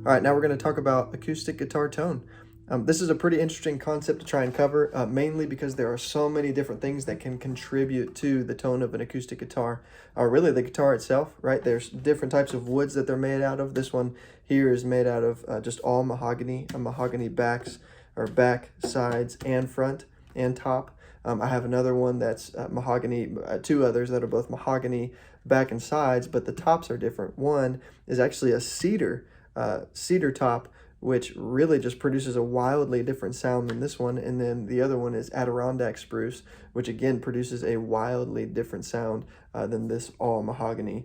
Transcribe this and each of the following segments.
All right, now we're going to talk about acoustic guitar tone. This is a pretty interesting concept to try and cover, mainly because there are so many different things that can contribute to the tone of an acoustic guitar. Really, the guitar itself, right? There's different types of woods that they're made out of. This one here is made out of just all mahogany, mahogany backs, or back, sides, and front, and top. I have another one that's mahogany, two others that are both mahogany back and sides, but the tops are different. One is actually a cedar top, which really just produces a wildly different sound than this one. And then the other one is Adirondack spruce, which again produces a wildly different sound than this all mahogany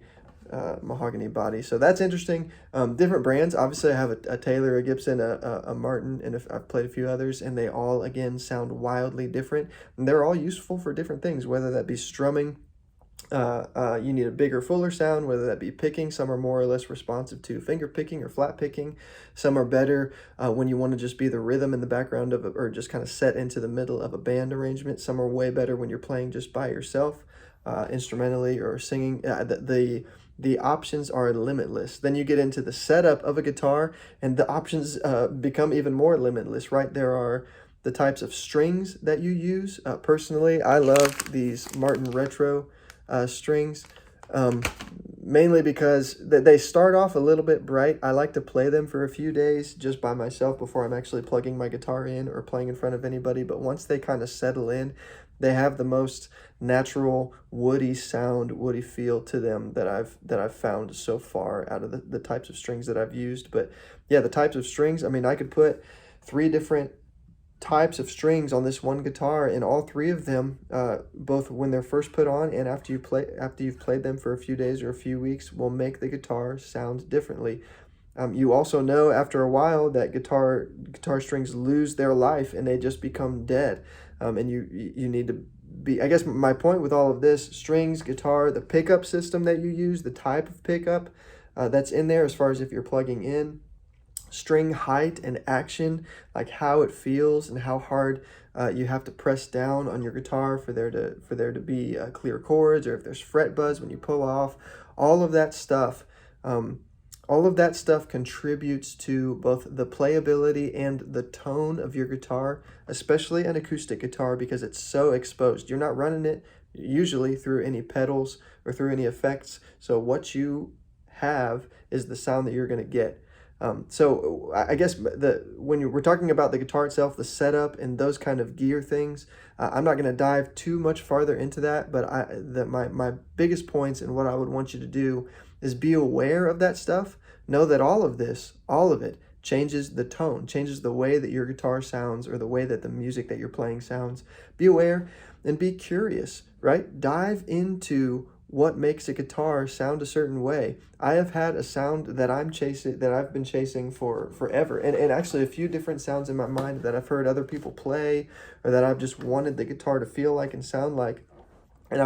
body. So that's interesting. Different brands. Obviously, I have a Taylor, a Gibson, a Martin, and I've played a few others, and they all, again, sound wildly different. And they're all useful for different things, whether that be strumming. You need a bigger, fuller sound, whether that be picking. Some are more or less responsive to finger picking or flat picking. Some are better when you want to just be the rhythm in the background of it, or just kind of set into the middle of a band arrangement. Some are way better when you're playing just by yourself, instrumentally or singing. The options are limitless. Then you get into the setup of a guitar, and the options become even more limitless, right? There are the types of strings that you use. Personally, I love these Martin Retro strings, mainly because they start off a little bit bright. I like to play them for a few days just by myself before I'm actually plugging my guitar in or playing in front of anybody. But once they kind of settle in, they have the most natural woody sound, woody feel to them that I've found so far out of the types of strings that I've used. But yeah, the types of strings, I mean, I could put 3 different types of strings on this one guitar, and all 3 of them, both when they're first put on and after you've played them for a few days or a few weeks, will make the guitar sound differently. You also know after a while that guitar strings lose their life and they just become dead. And you need to be, I guess my point with all of this, strings, guitar, the pickup system that you use, the type of pickup that's in there as far as if you're plugging in, string height and action, like how it feels and how hard you have to press down on your guitar for there to be clear chords, or if there's fret buzz when you pull off. All of that stuff contributes to both the playability and the tone of your guitar, especially an acoustic guitar, because it's so exposed. You're not running it usually through any pedals or through any effects. So what you have is the sound that you're going to get. So I guess when we're talking about the guitar itself, the setup and those kind of gear things, I'm not going to dive too much farther into that, but my biggest points and what I would want you to do is be aware of that stuff. Know that all of it, changes the tone, changes the way that your guitar sounds or the way that the music that you're playing sounds. Be aware and be curious, right? Dive into what makes a guitar sound a certain way. I have had a sound that I've been chasing for forever, and actually a few different sounds in my mind that I've heard other people play, or that I've just wanted the guitar to feel like and sound like. And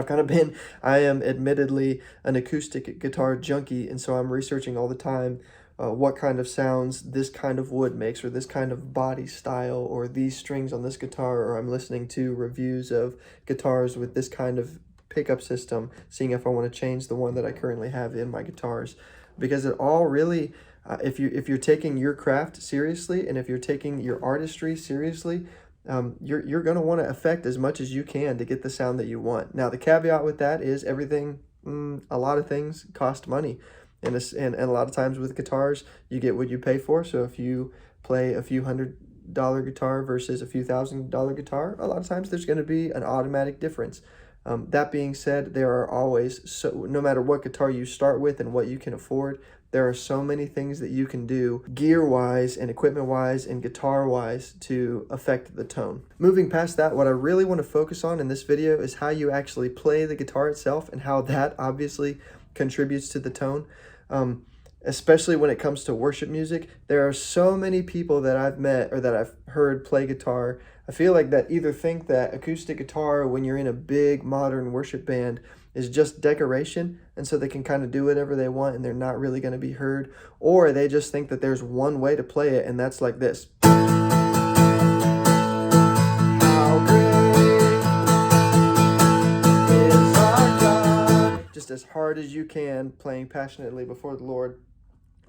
I am admittedly an acoustic guitar junkie, and so I'm researching all the time what kind of sounds this kind of wood makes, or this kind of body style, or these strings on this guitar, or I'm listening to reviews of guitars with this kind of pickup system, seeing if I want to change the one that I currently have in my guitars. Because it all really, if you're taking your craft seriously, and if you're taking your artistry seriously, you're going to want to affect as much as you can to get the sound that you want. Now, the caveat with that is everything, a lot of things cost money. And a lot of times with guitars, you get what you pay for. So if you play a few $100 guitar versus a few $1,000 guitar, a lot of times there's going to be an automatic difference. That being said, there are always, no matter what guitar you start with and what you can afford, there are so many things that you can do gear-wise and equipment-wise and guitar-wise to affect the tone. Moving past that, what I really want to focus on in this video is how you actually play the guitar itself, and how that obviously contributes to the tone. Especially when it comes to worship music, there are so many people that I've met or that I've heard play guitar, I feel like, that either think that acoustic guitar, when you're in a big modern worship band, is just decoration, and so they can kind of do whatever they want and they're not really going to be heard, or they just think that there's one way to play it, and that's like this. How great is our God. Just as hard as you can, playing passionately before the Lord.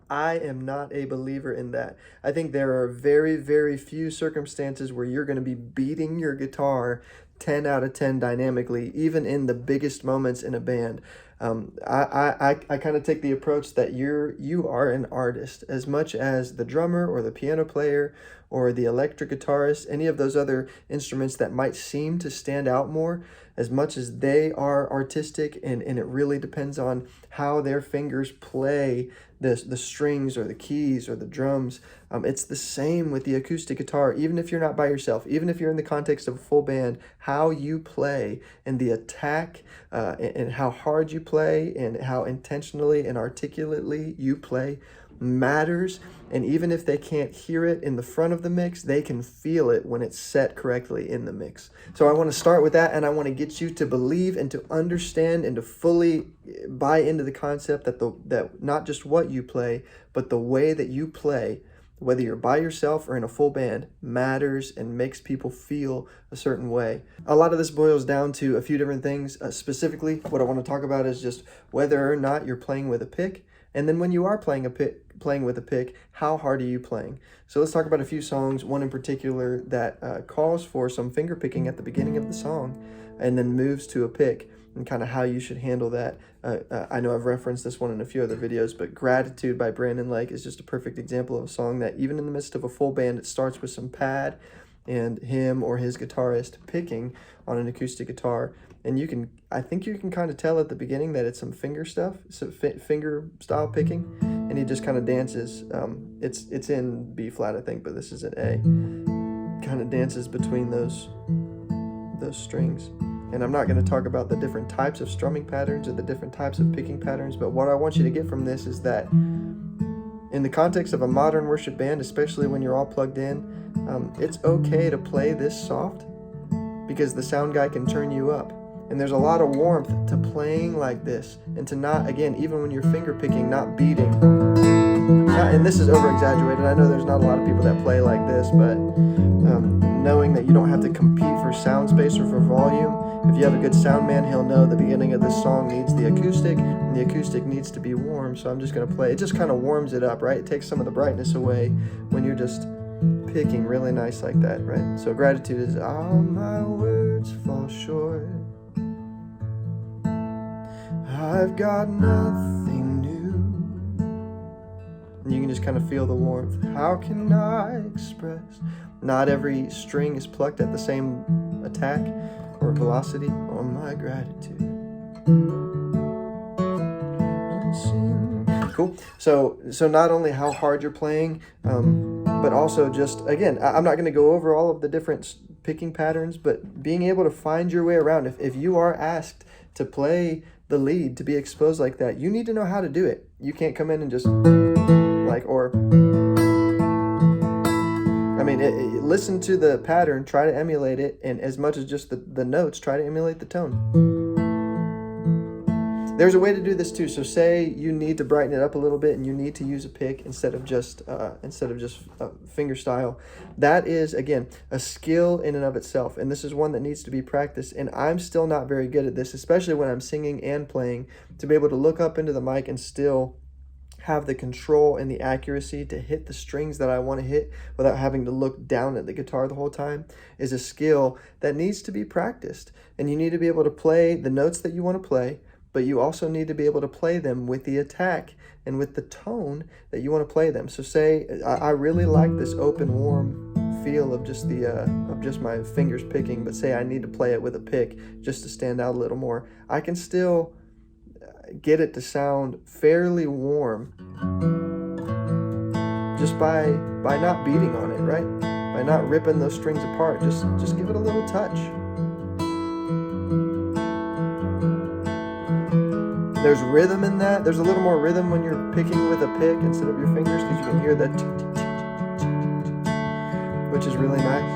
I am not a believer in that. I think there are very, very few circumstances where you're going to be beating your guitar 10 out of 10 dynamically, even in the biggest moments in a band. I kind of take the approach that you are an artist as much as the drummer or the piano player or the electric guitarist, any of those other instruments that might seem to stand out more, as much as they are artistic, and it really depends on how their fingers play the strings or the keys or the drums. It's the same with the acoustic guitar. Even if you're not by yourself, even if you're in the context of a full band, how you play and the attack and how hard you play and how intentionally and articulately you play matters. And even if they can't hear it in the front of the mix, they can feel it when it's set correctly in the mix. So I want to start with that, and I want to get you to believe and to understand and to fully buy into the concept that not just what you play, but the way that you play, whether you're by yourself or in a full band, matters and makes people feel a certain way. A lot of this boils down to a few different things. Specifically, what I want to talk about is just whether or not you're playing with a pick. And then when you are playing with a pick, how hard are you playing? So let's talk about a few songs, one in particular that calls for some finger picking at the beginning of the song and then moves to a pick, and kind of how you should handle that. I know I've referenced this one in a few other videos, but Gratitude by Brandon Lake is just a perfect example of a song that even in the midst of a full band, it starts with some pad and him or his guitarist picking on an acoustic guitar. And I think you can kind of tell at the beginning that it's some finger stuff, some finger style picking, and he just kind of dances. It's in B flat, I think, but this is an A. Kind of dances between those strings. And I'm not going to talk about the different types of strumming patterns or the different types of picking patterns, but what I want you to get from this is that in the context of a modern worship band, especially when you're all plugged in, it's okay to play this soft because the sound guy can turn you up. And there's a lot of warmth to playing like this, and to not, again, even when you're finger picking, not beating. And this is over-exaggerated. I know there's not a lot of people that play like this, but knowing that you don't have to compete for sound space or for volume. If you have a good sound man, he'll know the beginning of this song needs the acoustic, and the acoustic needs to be warm, so I'm just going to play. It just kind of warms it up, right? It takes some of the brightness away when you're just picking really nice like that, right? So Gratitude is, all my words fall short. I've got nothing new. And you can just kind of feel the warmth. How can I express? Not every string is plucked at the same attack or velocity. On my gratitude. Cool. So not only how hard you're playing, but also just, again, I'm not going to go over all of the different picking patterns, but being able to find your way around. If you are asked to play the lead, to be exposed like that, you need to know how to do it. You can't come in and just listen to the pattern, try to emulate it, and as much as just the notes, try to emulate the tone. There's a way to do this too. So say you need to brighten it up a little bit and you need to use a pick instead of just finger style. That is, again, a skill in and of itself. And this is one that needs to be practiced. And I'm still not very good at this, especially when I'm singing and playing, to be able to look up into the mic and still have the control and the accuracy to hit the strings that I want to hit without having to look down at the guitar the whole time is a skill that needs to be practiced. And you need to be able to play the notes that you want to play, but you also need to be able to play them with the attack and with the tone that you want to play them. So say I really like this open, warm feel of just my fingers picking, but say I need to play it with a pick just to stand out a little more. I can still get it to sound fairly warm just by not beating on it, right? By not ripping those strings apart. Just give it a little touch. There's rhythm in that. There's a little more rhythm when you're picking with a pick instead of your fingers, because you can hear that, which is really nice.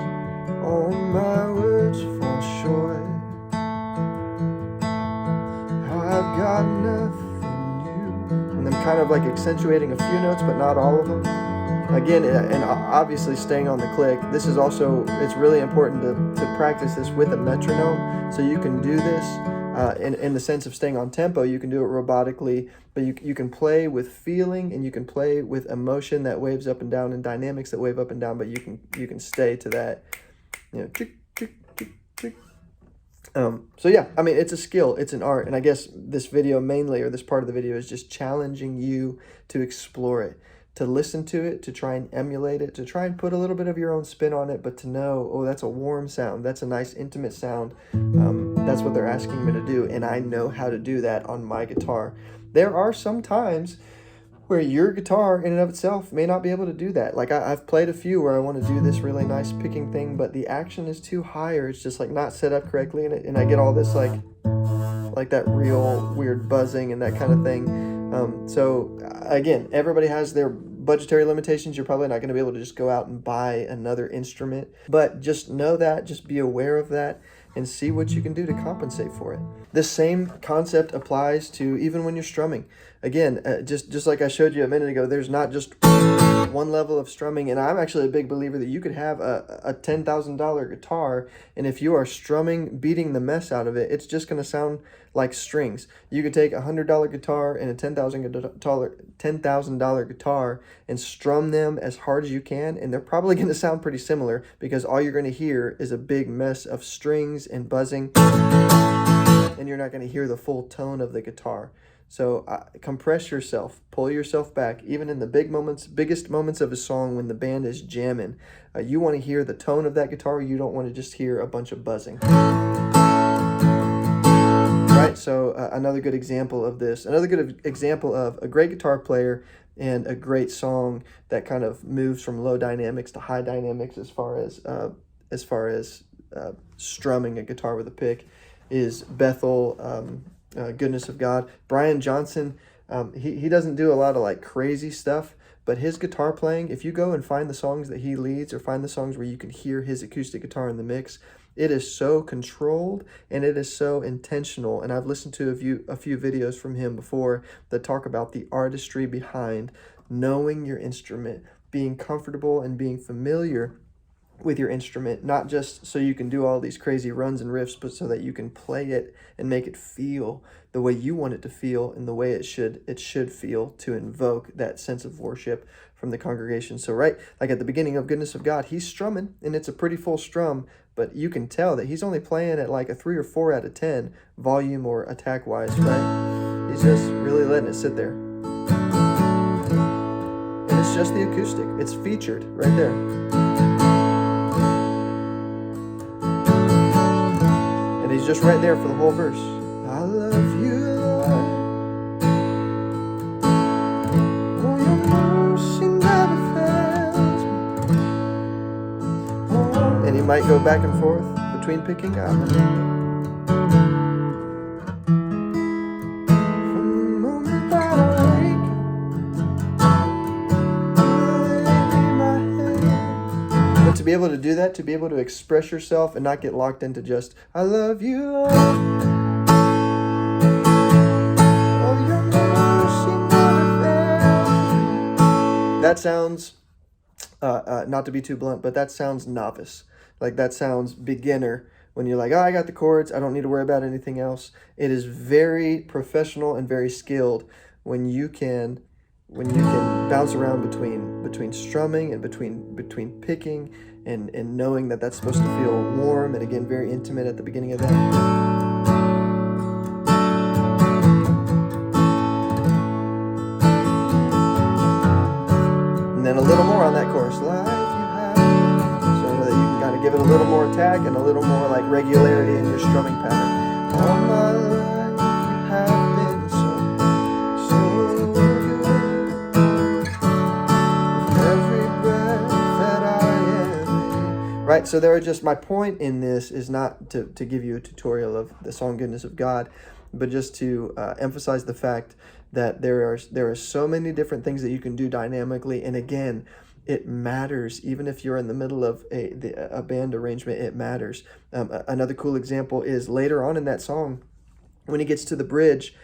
All my words fall short. I've got nothing new. And then kind of like accentuating a few notes, but not all of them. Again, and obviously staying on the click. This is also, it's really important to practice this with a metronome, so you can do this in the sense of staying on tempo. You can do it robotically, but you can play with feeling, and you can play with emotion that waves up and down, and dynamics that wave up and down, but you can stay to that, tick, tick, tick, tick. So yeah, I mean, it's a skill, it's an art, and I guess this video mainly, or this part of the video, is just challenging you to explore it, to listen to it, to try and emulate it, to try and put a little bit of your own spin on it, but to know, oh, that's a warm sound, that's a nice intimate sound. That's what they're asking me to do, and I know how to do that on my guitar. There are some times where your guitar in and of itself may not be able to do that. Like I've played a few where I want to do this really nice picking thing, but the action is too high, or it's just like not set up correctly, and I get all this like that real weird buzzing and that kind of thing. So again, everybody has their budgetary limitations. You're probably not going to be able to just go out and buy another instrument, but just know that, just be aware of that, and see what you can do to compensate for it. The same concept applies to even when you're strumming. Again, just like I showed you a minute ago, there's not just one level of strumming, and I'm actually a big believer that you could have a $10,000 guitar, and if you are strumming, beating the mess out of it, it's just going to sound like strings. You could take a $100 guitar and a $10,000 guitar and strum them as hard as you can, and they're probably going to sound pretty similar, because all you're going to hear is a big mess of strings and buzzing, and you're not going to hear the full tone of the guitar. So compress yourself, pull yourself back, even in the biggest moments of a song when the band is jamming. You want to hear the tone of that guitar. You don't want to just hear a bunch of buzzing. Right, so another good example of this, another good example of a great guitar player and a great song that kind of moves from low dynamics to high dynamics as far as strumming a guitar with a pick is Bethel. Goodness of God. Brian Johnson, he doesn't do a lot of like crazy stuff, but his guitar playing, if you go and find the songs that he leads, or find the songs where you can hear his acoustic guitar in the mix, it is so controlled and it is so intentional. And I've listened to a few videos from him before that talk about the artistry behind knowing your instrument, being comfortable and being familiar with your instrument, not just so you can do all these crazy runs and riffs, but so that you can play it and make it feel the way you want it to feel, and the way it should feel, to invoke that sense of worship from the congregation. So right, like at the beginning of Goodness of God, he's strumming, and it's a pretty full strum, but you can tell that he's only playing at like a 3 or 4 out of 10 volume or attack wise, right? He's just really letting it sit there. And it's just the acoustic. It's featured right there. He's just right there for the whole verse. I love you, Lord. Oh, your mercy never fails me. Oh. And he might go back and forth between picking up. From the moment that I wake, I lay my head. But to be able to do that, to be able to express yourself and not get locked into just, I love you, Lord. Oh, your mercy never fails. That sounds, not to be too blunt, but that sounds novice. Like that sounds beginner. When you're like, oh, I got the chords, I don't need to worry about anything else. It is very professional and very skilled when you can bounce around between strumming and between picking and knowing that that's supposed to feel warm and, again, very intimate at the beginning of that. And then a little more on that chorus. Life you have. So that you can kind of give it a little more attack and a little more like regularity in your strumming pattern. All my life you have been so good. Every breath that I am in. Right, so there are just, my point in this is not to give you a tutorial of the song Goodness of God, but just to emphasize the fact that there are so many different things that you can do dynamically. And again, it matters. Even if you're in the middle of a band arrangement, it matters. Another cool example is later on in that song, when he gets to the bridge,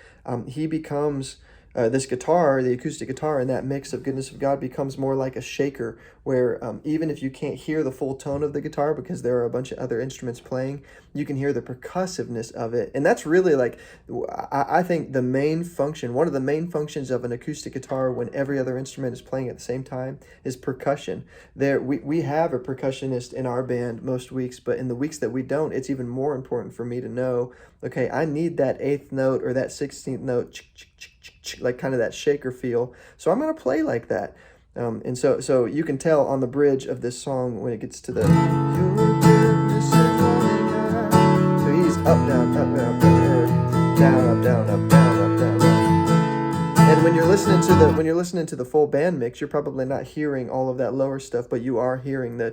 he becomes this guitar, the acoustic guitar, in that mix of Goodness of God becomes more like a shaker, where even if you can't hear the full tone of the guitar because there are a bunch of other instruments playing, you can hear the percussiveness of it. And that's really like, I think the main function, one of the main functions of an acoustic guitar when every other instrument is playing at the same time, is percussion. We have a percussionist in our band most weeks, but in the weeks that we don't, it's even more important for me to know, okay, I need that 8th note or that 16th note, like kind of that shaker feel. So I'm going to play like that. And so you can tell on the bridge of this song when it gets to the Your goodness is running out. So he's up, down, or down, up, down, up, down, up, down, up. And when you're listening to the full band mix, you're probably not hearing all of that lower stuff, but you are hearing the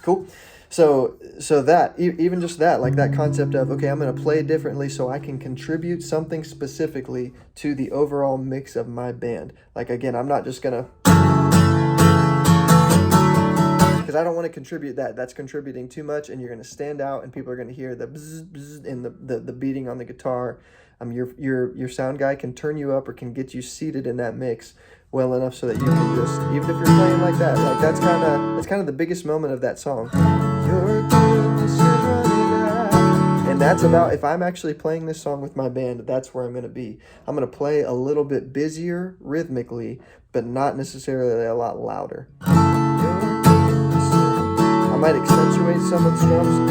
Cool. So that, even just that, like that concept of, okay, I'm going to play differently so I can contribute something specifically to the overall mix of my band. Like, again, I'm not just going to, because I don't want to contribute that. That's contributing too much, and you're going to stand out, and people are going to hear the bzz, bzz, and the beating on the guitar. Your sound guy can turn you up or can get you seated in that mix well enough so that you can just, even if you're playing like that, like that's kind of the biggest moment of that song. Your goodness is running out. And that's about, if I'm actually playing this song with my band, that's where I'm going to be. I'm going to play a little bit busier rhythmically, but not necessarily a lot louder. I might accentuate some of the strums.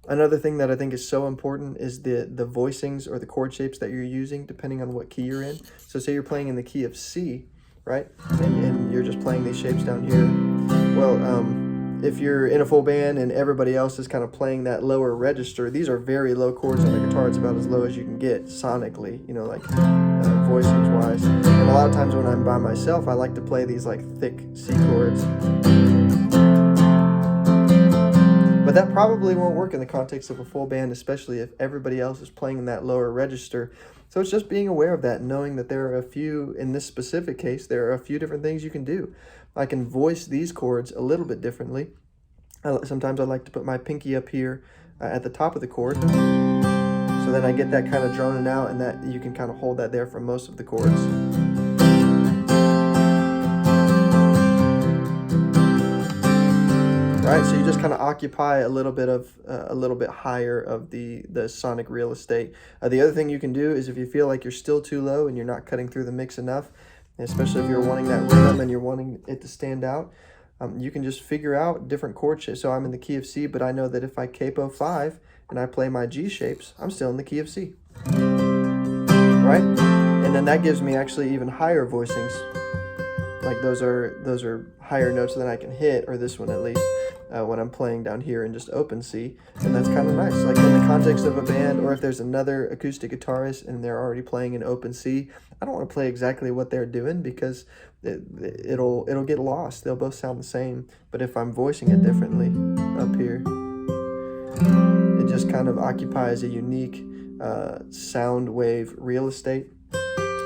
Another thing that I think is so important is the voicings or the chord shapes that you're using depending on what key you're in. So say you're playing in the key of C, right? And you're just playing these shapes down here. Well, if you're in a full band and everybody else is kind of playing that lower register, these are very low chords on the guitar. It's about as low as you can get sonically, you know, like voicings wise. And a lot of times when I'm by myself, I like to play these like thick C chords. But that probably won't work in the context of a full band, especially if everybody else is playing in that lower register. So it's just being aware of that, knowing that there are a few, in this specific case, there are a few different things you can do. I can voice these chords a little bit differently. Sometimes I like to put my pinky up here at the top of the chord. So then I get that kind of droning out, and that you can kind of hold that there for most of the chords. Right, so you just kind of occupy a little bit higher of the sonic real estate. The other thing you can do is if you feel like you're still too low and you're not cutting through the mix enough, especially if you're wanting that rhythm and you're wanting it to stand out, you can just figure out different chord shapes. So I'm in the key of C, but I know that if I capo 5 and I play my G shapes, I'm still in the key of C. Right? And then that gives me actually even higher voicings. Like those are higher notes than I can hit, or this one at least, when I'm playing down here in just open C, and that's kind of nice. Like in the context of a band, or if there's another acoustic guitarist and they're already playing in open C, I don't want to play exactly what they're doing because it'll get lost. They'll both sound the same, but if I'm voicing it differently up here, it just kind of occupies a unique sound wave real estate,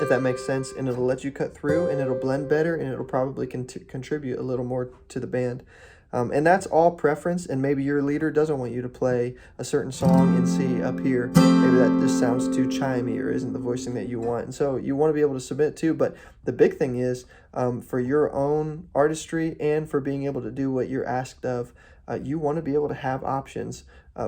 if that makes sense, and it'll let you cut through, and it'll blend better, and it'll probably contribute a little more to the band. And that's all preference, and maybe your leader doesn't want you to play a certain song in C up here. Maybe that just sounds too chimey or isn't the voicing that you want. And so you want to be able to submit too, but the big thing is for your own artistry and for being able to do what you're asked of, you want to be able to have options.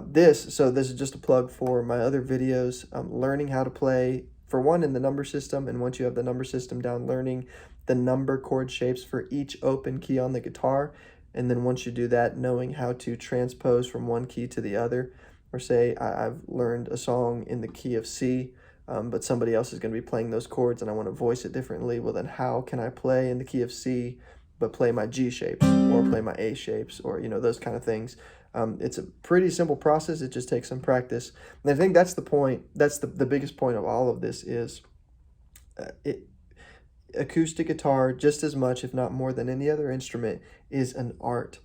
This is just a plug for my other videos, learning how to play, for one, in the number system, and once you have the number system down, learning the number chord shapes for each open key on the guitar. And then once you do that, knowing how to transpose from one key to the other. Or say I've learned a song in the key of C, but somebody else is going to be playing those chords and I want to voice it differently. Well, then how can I play in the key of C but play my G shapes or play my A shapes, or those kind of things. It's a pretty simple process. It just takes some practice. And I think that's the point. That's the biggest point of all of this is it acoustic guitar, just as much, if not more than any other instrument, is an art.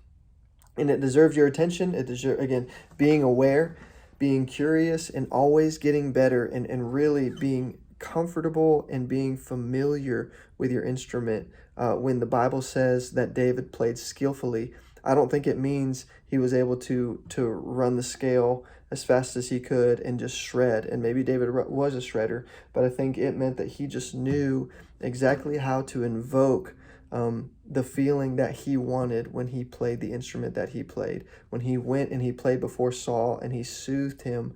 And it deserves your attention. It deserves, again, being aware, being curious, and always getting better, and really being comfortable and being familiar with your instrument. When the Bible says that David played skillfully, I don't think it means he was able to run the scale as fast as he could and just shred. And maybe David was a shredder, but I think it meant that he just knew exactly how to invoke the feeling that he wanted when he played the instrument that he played. When he went and he played before Saul and he soothed him,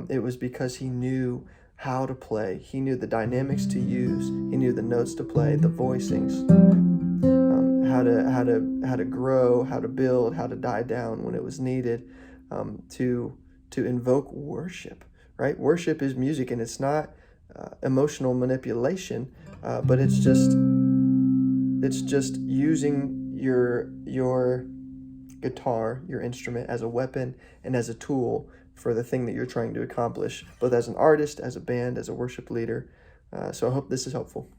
it was because he knew how to play. He knew the dynamics to use. He knew the notes to play, the voicings, how to grow, how to build, how to die down when it was needed, to invoke worship. Right? Worship is music, and it's not emotional manipulation, but it's just using your guitar, your instrument, as a weapon and as a tool for the thing that you're trying to accomplish, both as an artist, as a band, as a worship leader. So I hope this is helpful.